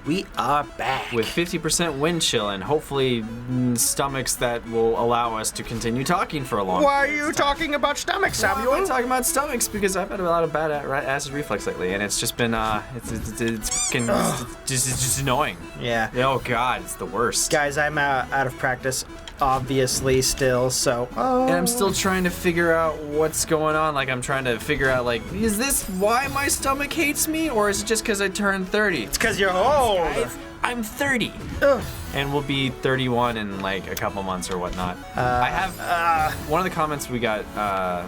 we are back. With 50% wind chill and hopefully stomachs that will allow us to continue talking for a long time. Why are you talking about stomachs, Samuel? I'm talking about stomachs because I've had a lot of bad acid reflux lately, and it's just been it's just annoying. Yeah. Oh God, it's the worst. Guys, I'm out of practice, obviously, still, so... And I'm still trying to figure out what's going on. Like, I'm trying to figure out, like, is this why my stomach hates me, or is it just because I turned 30? It's because you're old. Guys, I'm 30. Ugh. And we'll be 31 in, like, a couple months or whatnot. I have... one of the comments we got, I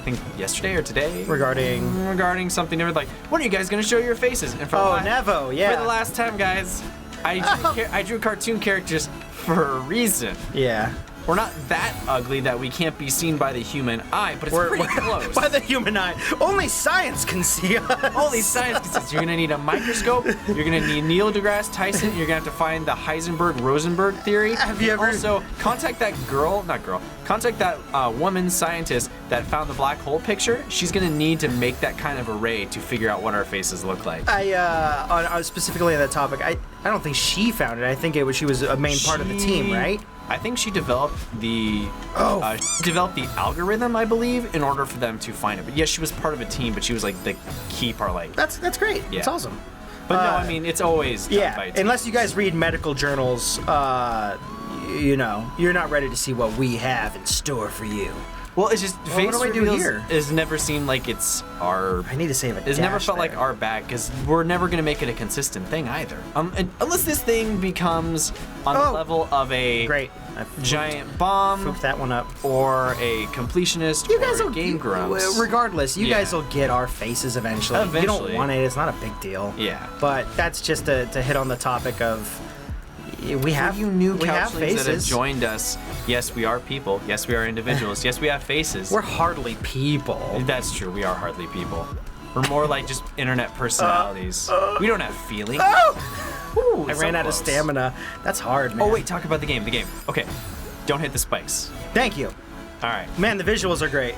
think yesterday or today? Regarding something different, like, when are you guys going to show your faces? And for Nevo, yeah. For the last time, guys, I drew cartoon characters for a reason. Yeah. We're not that ugly that we can't be seen by the human eye, but it's pretty close. By the human eye. Only science can see us. Only science can see us. You're going to need a microscope. You're going to need Neil deGrasse Tyson. You're going to have to find the Heisenberg-Rosenberg theory. Have you ever... Also, contact that contact that woman scientist that found the black hole picture. She's going to need to make that kind of array to figure out what our faces look like. Specifically on that topic, I don't think she found it. I think she was a main part of the team, right? I think she developed the algorithm, I believe, in order for them to find it. But yes, she was part of a team, but she was like the key part. Like that's great. Yeah. It's awesome. But no, I mean it's always done by a team. Unless you guys read medical journals, you know, you're not ready to see what we have in store for you. Well, it's just face what do I do here? Has never seemed like it's our. I need to save it. It's never felt like our bag because we're never gonna make it a consistent thing either. Unless this thing becomes on the level of a giant bomb. Poop that one up. Or a completionist. You guys will Game Grumps. Regardless, you guys will get our faces eventually. You don't want it. It's not a big deal. Yeah. But that's just to hit on the topic of. We have faces that have joined us. Yes, we are people. Yes, we are individuals. Yes, we have faces. We're hardly people. That's true. We are hardly people. We're more like just internet personalities. We don't have feelings. Ooh, I ran out of stamina. That's hard, man. Oh wait, talk about the game. Okay, don't hit the spikes. Thank you. All right. Man, the visuals are great.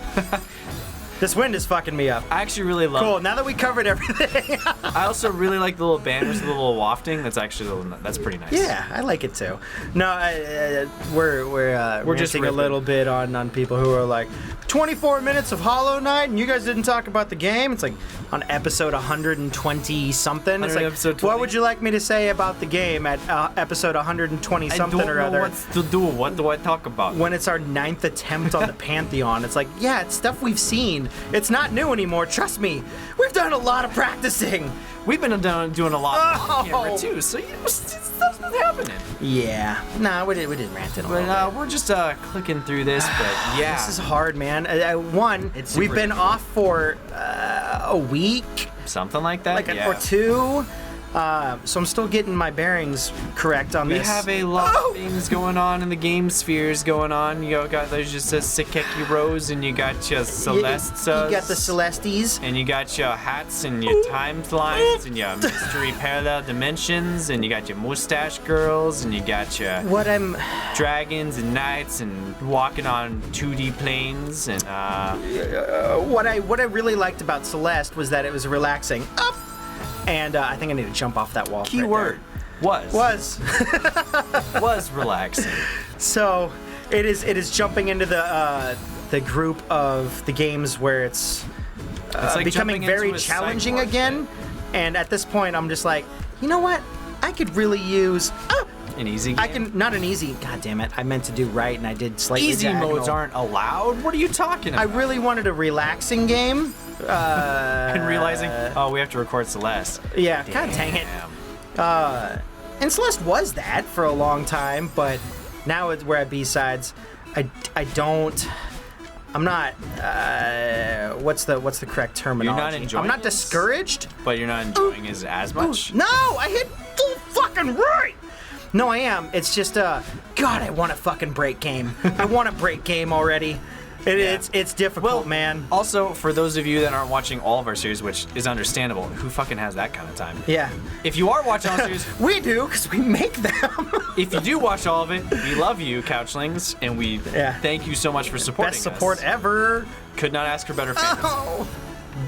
This wind is fucking me up. I actually really love. Cool. Now that we covered everything. I also really like the little banners, the little wafting. That's actually that's pretty nice. Yeah, I like it too. No, we're just a little bit on people who are like 24 minutes of Hollow Knight, and you guys didn't talk about the game. It's like on episode 120 something. It's like, what would you like me to say about the game at episode 120 something or other? I don't know what to do. What do I talk about? When it's our 9th attempt on the Pantheon, it's like, yeah, it's stuff we've seen. It's not new anymore, trust me. We've done a lot of practicing. We've been doing a lot on camera too, so you know, stuff's been happening. Yeah. Nah, we didn't rant it a little bit. We're just clicking through this, but yeah. This is hard, man. We've been off for a week. Something like that, or two. So I'm still getting my bearings correct on this. We have a lot of things going on in the game spheres going on. There's just a Sekeki Rose, and you got your Celeste. You got the Celestes. And you got your hats and your timelines and your mystery parallel dimensions, and you got your mustache girls, and you got your dragons and knights and walking on 2D planes and what I really liked about Celeste was that it was relaxing. And I think I need to jump off that wall. Keyword was relaxing. So it is jumping into the group of the games where it's like becoming very challenging again. And at this point, I'm just like, you know what? I could really use an easy game. Not an easy. God damn it! I meant to do right, and I did slightly. Easy modes aren't allowed. What are you talking about? I really wanted a relaxing game. And realizing, we have to record Celeste. Yeah, god dang it. And Celeste was that for a long time, but now we're at B-sides. I'm not. What's the correct terminology? You're not enjoying. I'm not discouraged, but you're not enjoying it as much. No, I hit fucking right. No, I am. It's just God, I want a fucking break game. I want a break game already. It's difficult, man. Also, for those of you that aren't watching all of our series, which is understandable, who fucking has that kind of time? Yeah. If you are watching all the series, we do, because we make them. If you do watch all of it, we love you, Couchlings, and we thank you so much for supporting us. Best support ever. Could not ask for better fans.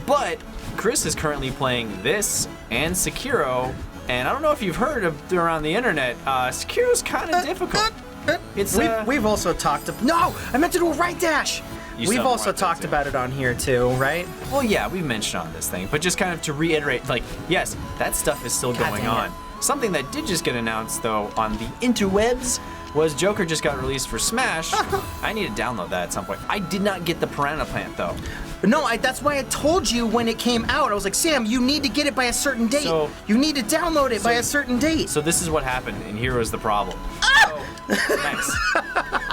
But Chris is currently playing this and Sekiro And I don't know if you've heard around the internet, Sekiro's kind of difficult. We've also talked. No, I meant to do a right dash. We've also talked about it on here too, right? Well, yeah, we've mentioned on this thing, but just kind of to reiterate, like, yes, that stuff is still going on. Something that did just get announced though on the interwebs was Joker just got released for Smash. I need to download that at some point. I did not get the Piranha Plant though. No, that's why I told you when it came out. I was like, Sam, you need to get it by a certain date. So, you need to download it by a certain date. So this is what happened, and here was the problem. Nice.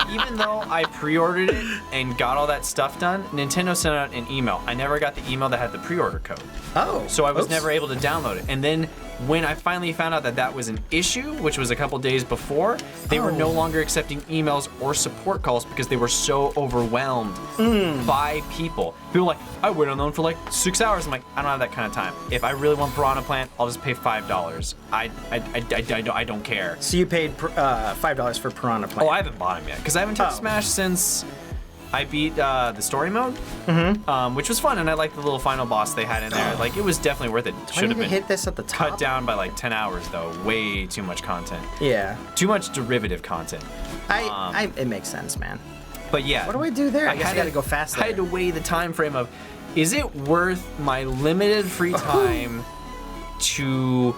Even though I pre-ordered it and got all that stuff done, Nintendo sent out an email. I never got the email that had the pre-order code. Oh. So I was never able to download it. And then when I finally found out that that was an issue, which was a couple days before, they were no longer accepting emails or support calls because they were so overwhelmed by people. People were like, I waited on the phone for like 6 hours. I'm like, I don't have that kind of time. If I really want Piranha Plant, I'll just pay $5. I don't care. So you paid $5 for Piranha Plant? Oh, I haven't bought them yet because I haven't touched Smash since I beat the story mode, which was fun, and I liked the little final boss they had in there. Like, it was definitely worth it. Should have been hit this at the top? Cut down by like 10 hours though. Way too much content. Yeah. Too much derivative content. It makes sense, man. But yeah. What do I do there? I guess I gotta go faster. I had to weigh the time frame of, is it worth my limited free time to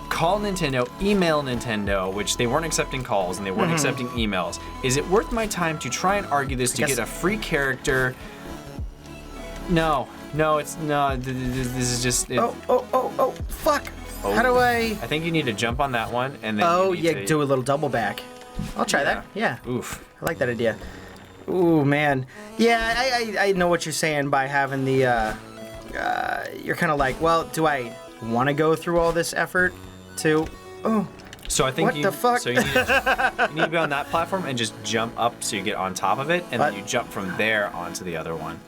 call Nintendo, email Nintendo, which they weren't accepting calls and they weren't accepting emails. Is it worth my time to try and argue this to get a free character? No, this is just. Fuck. How do I? I think you need to jump on that one and then. Do a little double back. I'll try that. Yeah. Oof. I like that idea. Ooh, man. Yeah, I know what you're saying by having the. You're kind of like, well, do I want to go through all this effort to? Oh. So I think what the fuck? So you need to be on that platform and just jump up so you get on top of it, and then you jump from there onto the other one.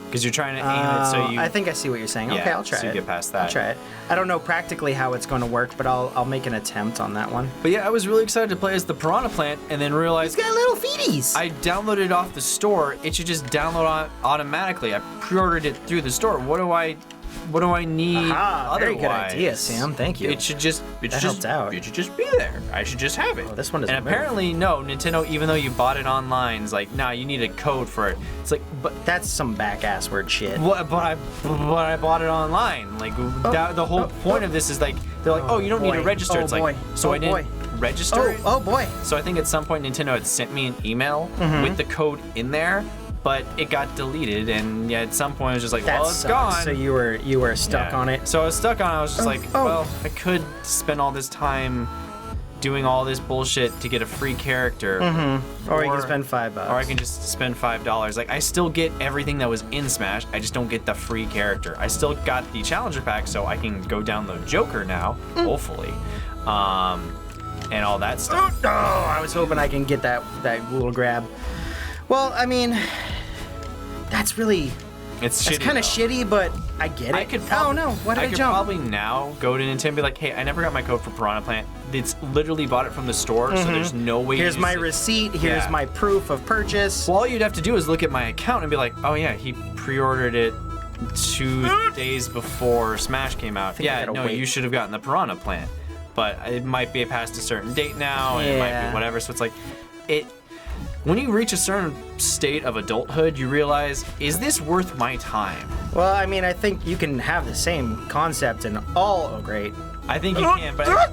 Because you're trying to aim it so you. I think I see what you're saying. Yeah, okay, I'll try it. So you get past that. I'll try it. I don't know practically how it's going to work, but I'll make an attempt on that one. But yeah, I was really excited to play as the Piranha Plant, and then realized it's got little feeties. I downloaded it off the store. It should just download automatically. I pre-ordered it through the store. What do I need otherwise? Very good idea, Sam. Thank you. It should just helped out. It should just be there. I should just have it. Oh, this one doesn't. And apparently, no, Nintendo, even though you bought it online, is like, nah, you need a code for it. It's like, but that's some back ass word shit. But I bought it online. Like the whole point of this is like, they're like, oh, you don't need to register. It's like, so I didn't register. Oh boy. So I think at some point Nintendo had sent me an email with the code in there. But it got deleted, and yeah, at some point it was just like, well, it's gone. So you were stuck on it. So I was stuck on it. I was just like, well, I could spend all this time doing all this bullshit to get a free character, or you can spend $5, or I can just spend $5. Like, I still get everything that was in Smash. I just don't get the free character. I still got the challenger pack, so I can go download Joker now, hopefully, and all that stuff. Oh, I was hoping I can get that little grab. Well, I mean, that's kind of shitty, but I get it. I could probably, why did I jump? I could probably now go to Nintendo and be like, hey, I never got my code for Piranha Plant. It's literally bought it from the store, so there's no way. Here's my receipt. Here's my proof of purchase. Well, all you'd have to do is look at my account and be like, oh yeah, he pre-ordered it 2 days before Smash came out. Yeah, no, you should have gotten the Piranha Plant, but it might be past a certain date now, and it might be whatever. So it's like, when you reach a certain state of adulthood, you realize, is this worth my time? Well, I mean, I think you can have the same concept in all great. I think you can, but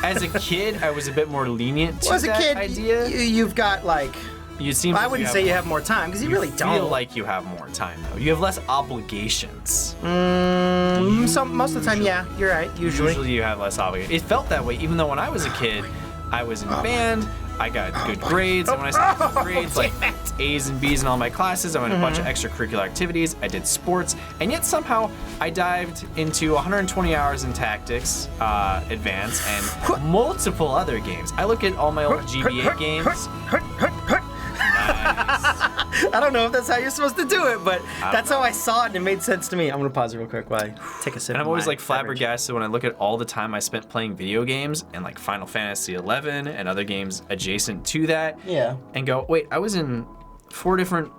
as a kid, I was a bit more lenient to that idea. You've got like. I wouldn't say you have more time because you really don't. Feel like you have more time though. You have less obligations. Most of the time, yeah, you're right. Usually you have less obligations. It felt that way, even though when I was a kid, I was in band. I got good grades, and when I say good grades, like A's and B's in all my classes, I went a bunch of extracurricular activities, I did sports, and yet somehow I dived into 120 hours in Tactics, Advance, and multiple other games. I look at all my old GBA games. Nice. I don't know if that's how you're supposed to do it, but that's how I saw it, and it made sense to me. I'm gonna pause real quick while I take a sip. And I'm always like flabbergasted when I look at all the time I spent playing video games and like Final Fantasy 11 and other games adjacent to that. Yeah. And go, wait, I was in 4 different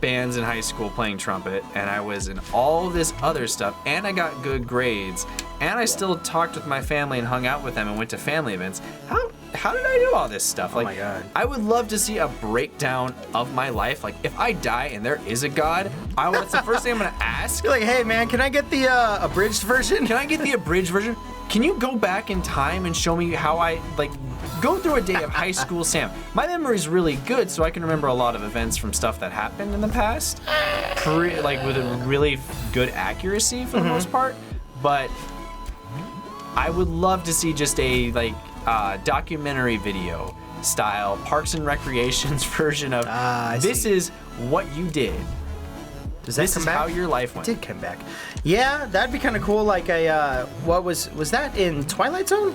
bands in high school playing trumpet, and I was in all this other stuff, and I got good grades, and I still talked with my family and hung out with them and went to family events. How did I do all this stuff? Oh my God. I would love to see a breakdown of my life. Like, if I die and there is a God, that's the first thing I'm gonna ask. You're like, hey man, can I get the abridged version? Can I get the abridged version? Can you go back in time and show me how I, go through a day of high school Sam? My memory's really good, so I can remember a lot of events from stuff that happened in the past, with a really good accuracy for the most part. But I would love to see just a, documentary video style Parks and Recreation's version of this is what you did. This is how your life went. It did come back. Yeah, that'd be kind of cool. Like what was that in Twilight Zone?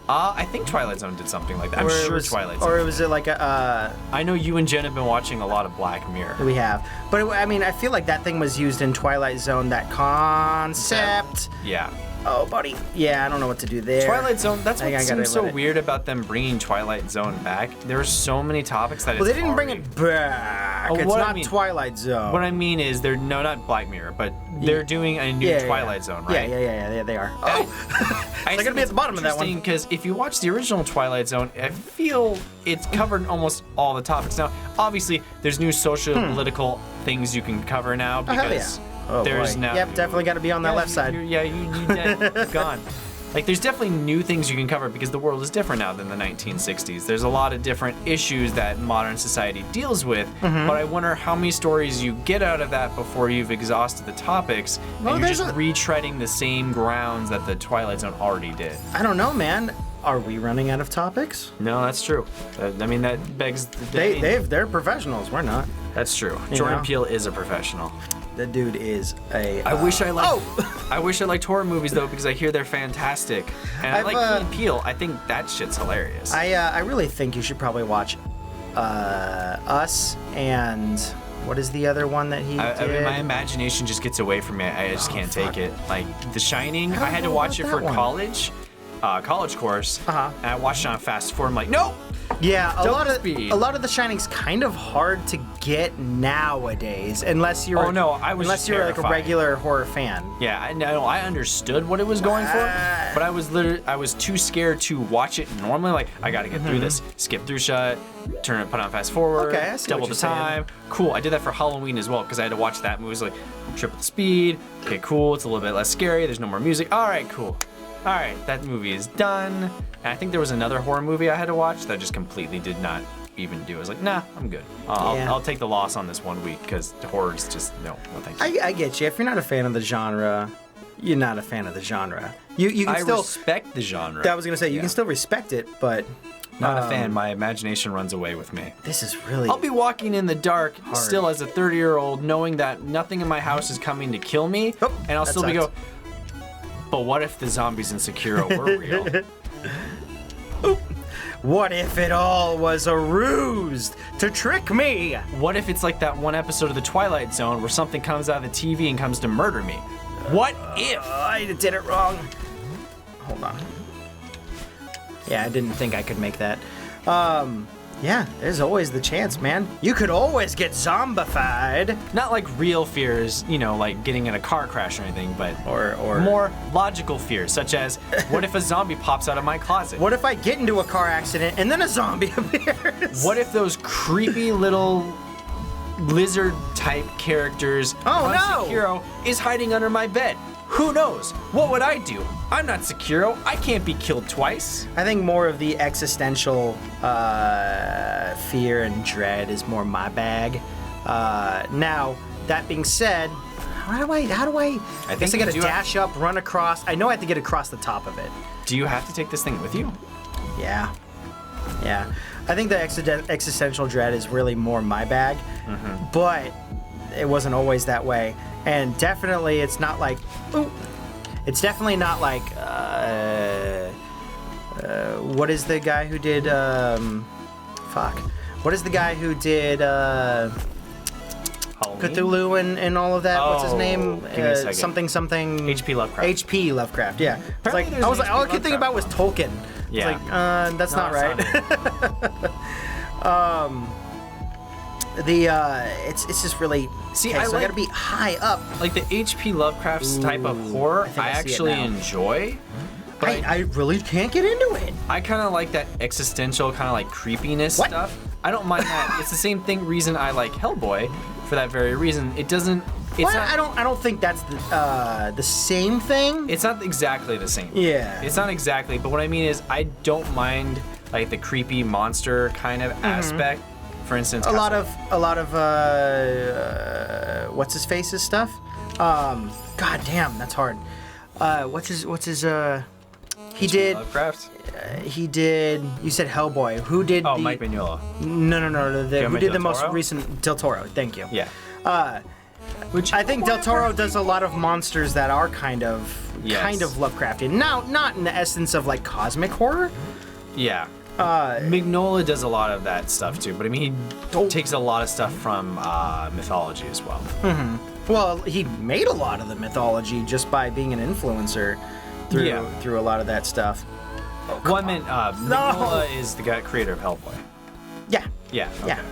I think Twilight Zone did something like that. I'm sure Twilight Zone. Or was it like a? I know you and Jen have been watching a lot of Black Mirror. We have, but I feel like that thing was used in Twilight Zone. That concept. Yeah. Oh, buddy. Yeah, I don't know what to do there. Twilight Zone, that's what seems so weird about them bringing Twilight Zone back. There are so many topics that they didn't bring it back. It's not Twilight Zone. What I mean is, not Black Mirror, but they're doing a new Twilight Zone, right? Yeah, they are. I gotta be at the bottom of that one. Because if you watch the original Twilight Zone, I feel it's covered almost all the topics. Now, obviously, there's new social, political things you can cover now because... Oh, there's now. Yep, definitely got to be on that left side. You're gone. There's definitely new things you can cover because the world is different now than the 1960s. There's a lot of different issues that modern society deals with, but I wonder how many stories you get out of that before you've exhausted the topics, and you're just retreading the same grounds that the Twilight Zone already did. I don't know, man. Are we running out of topics? No, that's true. That begs the... They're professionals. We're not. That's true. Jordan Peele is a professional. The dude is a. I wish I liked. I wish I liked horror movies though, because I hear they're fantastic, and I like Peele. I think that shit's hilarious. I really think you should probably watch Us and what is the other one that he did? My imagination just gets away from me. I just can't take it. Like The Shining, I had to watch it for college course, and I watched it on fast forward. I'm like, nope. Yeah, a lot of The Shining's kind of hard to get nowadays, unless you're like a regular horror fan. Yeah, I understood what it was going for, but I was too scared to watch it normally. Like, I got to get through this, skip through shut, put on fast forward, double the time. Cool. I did that for Halloween as well because I had to watch that movie. It was like triple the speed. Okay, cool. It's a little bit less scary. There's no more music. All right, cool. All right, that movie is done. And I think there was another horror movie I had to watch that I just completely did not even do. I was like, nah, I'm good. I'll take the loss on this 1 week because horror's just no thank you. I get you. If you're not a fan of the genre, you're not a fan of the genre. You can still respect the genre. I was gonna say you can still respect it, but not a fan. My imagination runs away with me. This is really. I'll be walking in the dark still as a 30-year-old, knowing that nothing in my house is coming to kill me, and I'll still go. But what if the zombies in Sekiro were real? What if it all was a ruse to trick me? What if it's like that one episode of The Twilight Zone where something comes out of the TV and comes to murder me? What if? I did it wrong. Hold on. Yeah, I didn't think I could make that. Yeah, there's always the chance, man. You could always get zombified. Not like real fears, like getting in a car crash or anything, but or more logical fears, such as, what if a zombie pops out of my closet? What if I get into a car accident and then a zombie appears? What if those creepy little lizard-type characters on Sekiro is hiding under my bed? Who knows? What would I do? I'm not Sekiro. I can't be killed twice. I think more of the existential fear and dread is more my bag. Now, that being said, how do I guess I gotta dash up, run across. I know I have to get across the top of it. Do you have to take this thing with you? Yeah. I think the existential dread is really more my bag, but it wasn't always that way. And definitely it's not like, it's definitely not like, what is the guy who did, what is the guy who did, Cthulhu and all of that? What's his name? Something. H.P. Lovecraft. H.P. Lovecraft, yeah. It's like, I was like, all I could think about was Tolkien. Yeah. It's like, that's not right. it's just really. See, I gotta be high up. Like the H.P. Lovecraft's type of horror, I actually enjoy. But I really can't get into it. I kind of like that existential kind of like creepiness stuff. I don't mind that. It's the same reason I like Hellboy, for that very reason. It doesn't. It's not, I don't think that's the same thing. It's not exactly the same. Yeah. It's not exactly, but what I mean is I don't mind like the creepy monster kind of aspect. For instance, a lot of what's his face's stuff. God damn, that's hard. What's his he did Lovecraft. He did. You said Hellboy. Who did? Oh, Mike Mignola. No. Who did the most recent? Del Toro. Thank you. Yeah. Which I think Del Toro does a lot of monsters that are kind of Lovecraftian. Now, not in the essence of like cosmic horror. Yeah. Mignola does a lot of that stuff too, but I mean he takes a lot of stuff from mythology as well. Mm-hmm. Well, he made a lot of the mythology just by being an influencer through a lot of that stuff. Well, I meant Mignola is the creator of Hellboy. Yeah. Yeah. Okay. Yeah.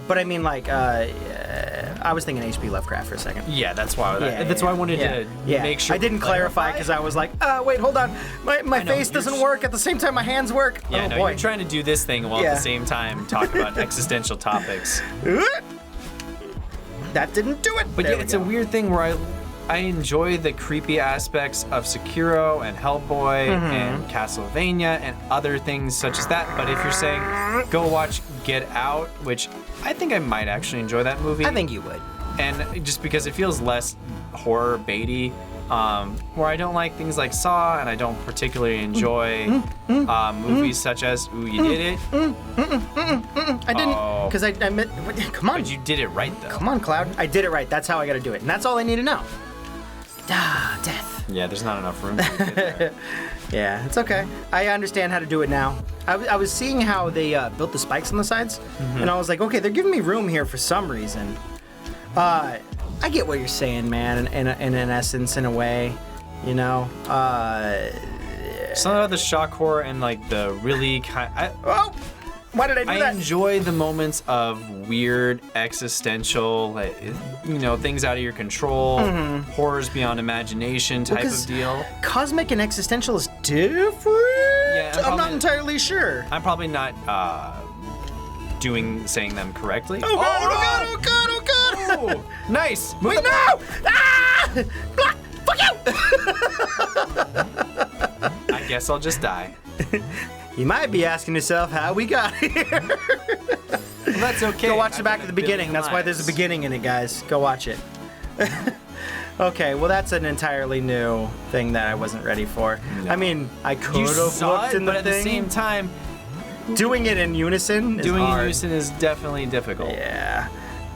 But I mean, like, I was thinking H.P. Lovecraft for a second. Yeah, that's why. That's why I wanted to make sure. I didn't clarify because I was like, wait, hold on, my face doesn't work at the same time my hands work. Yeah, boy. You're trying to do this thing while at the same time talk about existential topics. That didn't do it. But it's a weird thing where I enjoy the creepy aspects of Sekiro and Hellboy and Castlevania and other things such as that. But if you're saying, go watch Get Out, which I think I might actually enjoy that movie. I think you would. And just because it feels less horror baity, where I don't like things like Saw and I don't particularly enjoy movies such as, ooh, you did it? I didn't, because I meant, come on. But you did it right though. Come on, Cloud. I did it right. That's how I gotta do it. And that's all I need to know. Death. Yeah, there's not enough room to get there. Yeah, it's okay. I understand how to do it now. I was seeing how they built the spikes on the sides, and I was like, okay, they're giving me room here for some reason. I get what you're saying, man, in an essence, in a way, you know. Something about the shock horror and like the really why did I do that? I enjoy the moments of weird existential, like, things out of your control, horrors beyond imagination type of deal. Cosmic and existential is different. Yeah, I'm not entirely sure. I'm probably not saying them correctly. Oh god! Oh, nice. Wait, no! Ah! Block! Fuck you! I guess I'll just die. You might be asking yourself how we got here. Well, that's okay. Go watch the back of the beginning. That's why there's a beginning in it, guys. Go watch it. Okay, well, that's an entirely new thing that I wasn't ready for. No. I mean, I could have looked in the thing. But at the same time, doing it in unison is hard. Doing it in unison is definitely difficult. Yeah.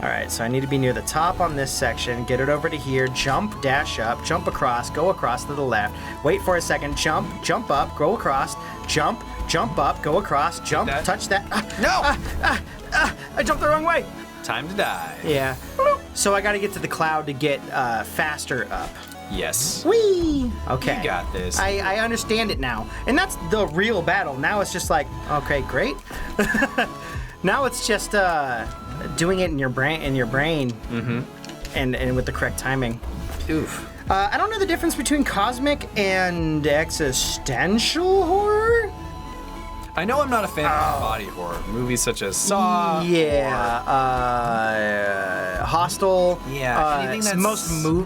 All right, so I need to be near the top on this section, get it over to here, jump, dash up, jump across, go across to the left, wait for a second, jump up, go across, jump up, go across, jump, touch that. I jumped the wrong way. Time to die. Yeah. So I got to get to the cloud to get faster up. Yes. Whee! Okay. You got this. I understand it now. And that's the real battle. Now it's just like, okay, great. Now it's just doing it in your brain, and with the correct timing. Oof. I don't know the difference between cosmic and existential horror. I know I'm not a fan of body horror movies such as Saw. Yeah. Hostel. Yeah. Anything that's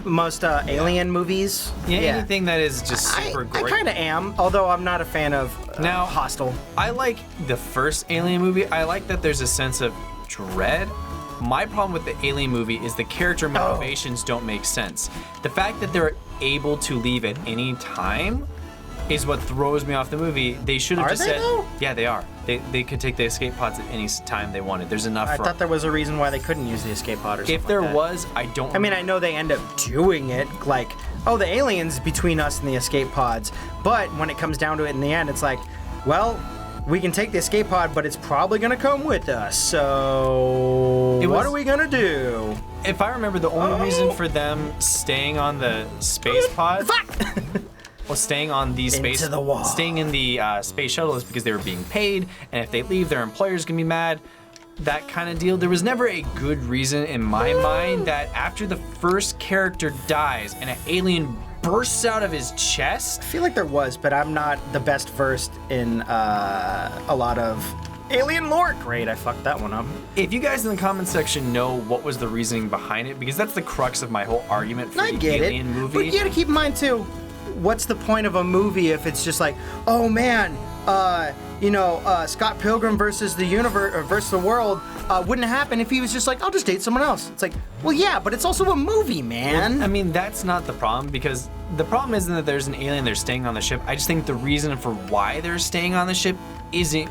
most alien movies. Yeah. Anything that is just super gory. I kind of am, although I'm not a fan of Hostel. I like the first Alien movie. I like that there's a sense of dread. My problem with the Alien movie is the character motivations don't make sense. The fact that they're able to leave at any time is what throws me off the movie. They should have just said, though? Yeah, they are. They could take the escape pods at any time they wanted. There's enough. I thought there was a reason why they couldn't use the escape pod or something. If there was, I don't. I mean, I know they end up doing it, like, the aliens between us and the escape pods. But when it comes down to it in the end, it's like, well, we can take the escape pod, but it's probably gonna come with us. So what are we gonna do? If I remember, the only reason for them staying on the space pod. Well, staying on the staying in the space shuttle is because they were being paid, and if they leave, their employer's gonna be mad. that kind of deal. There was never a good reason in my mind that after the first character dies and an alien bursts out of his chest. I feel like there was, but I'm not the best versed in a lot of alien lore. Great, I fucked that one up. If you guys in the comment section know what was the reasoning behind it, because that's the crux of my whole argument for the Alien movie. But you gotta keep in mind too, what's the point of a movie if it's just like, oh man, Scott Pilgrim versus the universe versus the world wouldn't happen if he was just like, I'll just date someone else. It's like, well, yeah, but it's also a movie, man. Well, I mean, that's not the problem, because the problem isn't that there's an alien, they're staying on the ship. I just think the reason for why they're staying on the ship isn't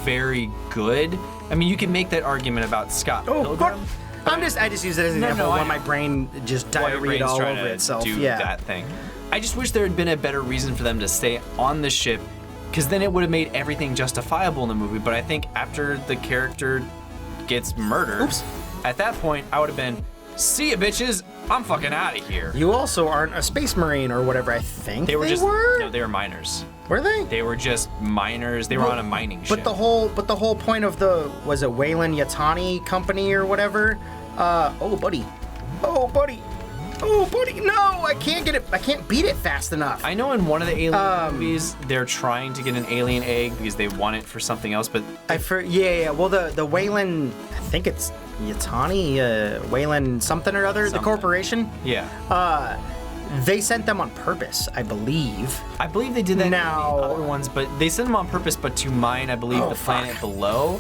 very good. I mean, you can make that argument about Scott Pilgrim. I just use it as an example when my brain just diarrheaed all over itself. That thing. I just wish there had been a better reason for them to stay on the ship, because then it would have made everything justifiable in the movie. But I think after the character gets murdered, at that point, I would have been, see ya, bitches, I'm fucking out of here. You also aren't a space marine or whatever, I think they were. No, they were miners. Were they? They were just miners. They were on a mining ship. But the whole point of was it Weyland-Yutani company or whatever? Oh buddy, no, I can't get it. I can't beat it fast enough. I know in one of the Alien movies, they're trying to get an alien egg because they want it for something else, but... Well, the Weyland, I think it's Yutani, Weyland something or other, the corporation. Yeah. They sent them on purpose, I believe. I believe they did that in the other ones, but they sent them on purpose, but to mine, I believe, the planet below.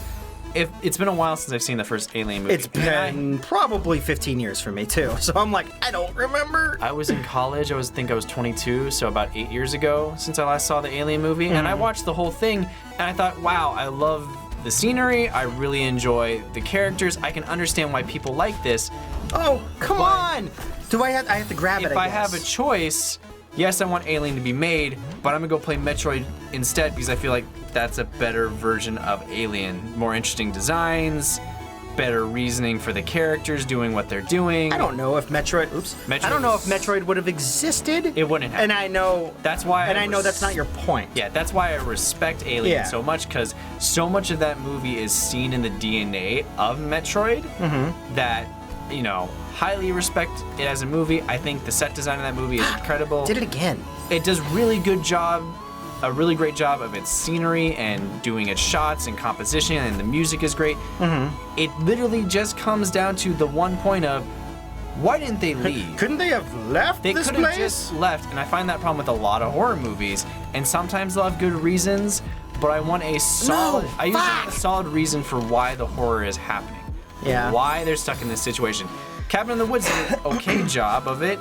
It's been a while since I've seen the first Alien movie. It's been probably 15 years for me, too. So I'm like, I don't remember. I was in college. I think I was 22, so about 8 years ago since I last saw the Alien movie. And I watched the whole thing, and I thought, wow, I love the scenery. I really enjoy the characters. I can understand why people like this. Oh, come on! Do I have to grab it, If I have a choice, yes, I want Alien to be made, but I'm going to go play Metroid instead because I feel like that's a better version of Alien. More interesting designs, better reasoning for the characters doing what they're doing. I don't know if Metroid would have existed. It wouldn't have. And I know that's why. And I know that's not your point. Yeah, that's why I respect Alien so much, because so much of that movie is seen in the DNA of Metroid that, highly respect it as a movie. I think the set design of that movie is incredible. Did it again. It does a really great job of its scenery and doing its shots and composition, and the music is great. It literally just comes down to the one point of, why didn't they leave? Couldn't they have left this place? They could have just left, and I find that problem with a lot of horror movies, and sometimes they'll have good reasons, but I want a solid, I usually want a solid reason for why the horror is happening. Yeah. Why they're stuck in this situation. Cabin in the Woods did an okay job of it.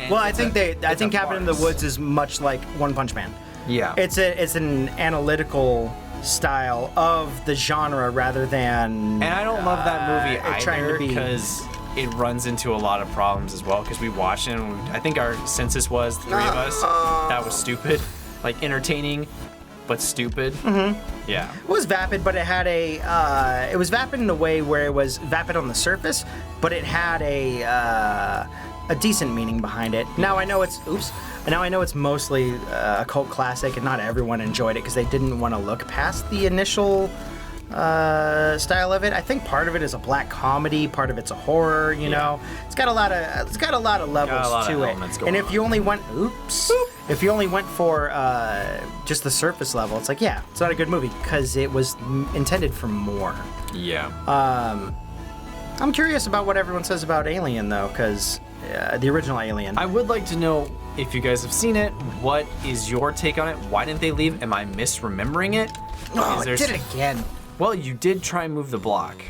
Well, I think Cabin in the Woods is much like One Punch Man. Yeah. It's an analytical style of the genre rather than. And I don't love that movie either to be, because it runs into a lot of problems as well. Because we watched it, and I think our census was the three of us. That was stupid, like entertaining, but stupid. Yeah. It was vapid, but it had it was vapid in a way where it was vapid on the surface, but it had a decent meaning behind it. Now I know it's mostly a cult classic, and not everyone enjoyed it because they didn't want to look past the initial style of it. I think part of it is a black comedy, part of it's a horror. You know, it's got a lot of levels to it. And if you only went, if you only went for just the surface level, it's like, yeah, it's not a good movie because it was intended for more. Yeah. I'm curious about what everyone says about Alien though, because the original Alien. I would like to know if you guys have seen it. What is your take on it? Why didn't they leave? Am I misremembering it? Oh, I did it again. Well, you did try and move the block,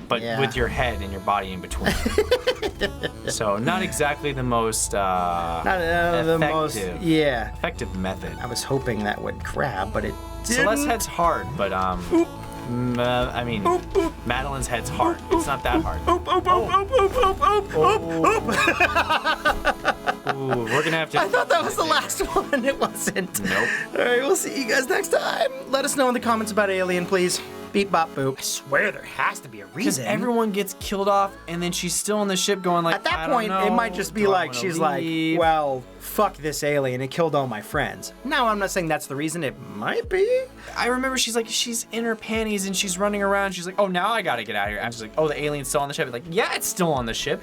but with your head and your body in between. So not exactly the most effective method. I was hoping that would grab, but it didn't. Celeste's head's hard, but Madeline's head's hard. It's not that hard. Ooh, we're gonna have to. I thought that was the last one. It wasn't. Nope. All right, we'll see you guys next time. Let us know in the comments about Alien, please. Beep, bop, boop. I swear there has to be a Because reason. everyone gets killed off, and then she's still on the ship going like, At that I point, don't know. it might just be Do I like, wanna she's leave? like, well, fuck this alien. It killed all my friends. Now, I'm not saying that's the reason. It might be. I remember she's in her panties and she's running around. She's like, oh, now I gotta get out of here. And she's like, oh, the alien's still on the ship. Like, yeah, it's still on the ship.